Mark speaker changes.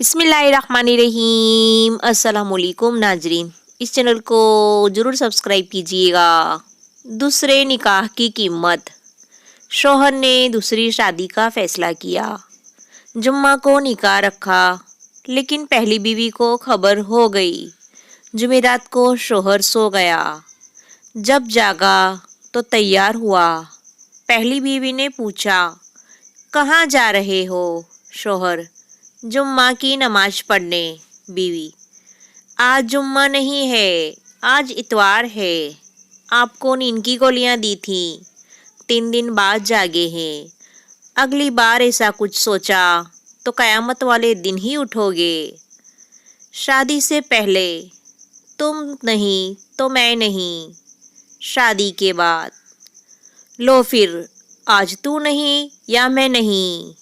Speaker 1: बिस्मिल्लाहिर्रहमानिर्रहीम। अस्सलामुअलैकुम नाजरीन, इस चैनल को ज़रूर सब्सक्राइब कीजिएगा। दूसरे निकाह की कीमत। शौहर ने दूसरी शादी का फैसला किया। जुम्मा को निकाह रखा, लेकिन पहली बीवी को खबर हो गई। जुमेरात को शौहर सो गया। जब जागा तो तैयार हुआ। पहली बीवी ने पूछा, कहाँ जा रहे हो? शौहर, जुम्मा की नमाज पढ़ने। बीवी, आज जुम्मा नहीं है, आज इतवार है। आपको नींद की गोलियां दी थी, 3 दिन बाद जागे हैं। अगली बार ऐसा कुछ सोचा तो कयामत वाले दिन ही उठोगे। शादी से पहले तुम नहीं तो मैं नहीं, शादी के बाद लो फिर आज तू नहीं या मैं नहीं।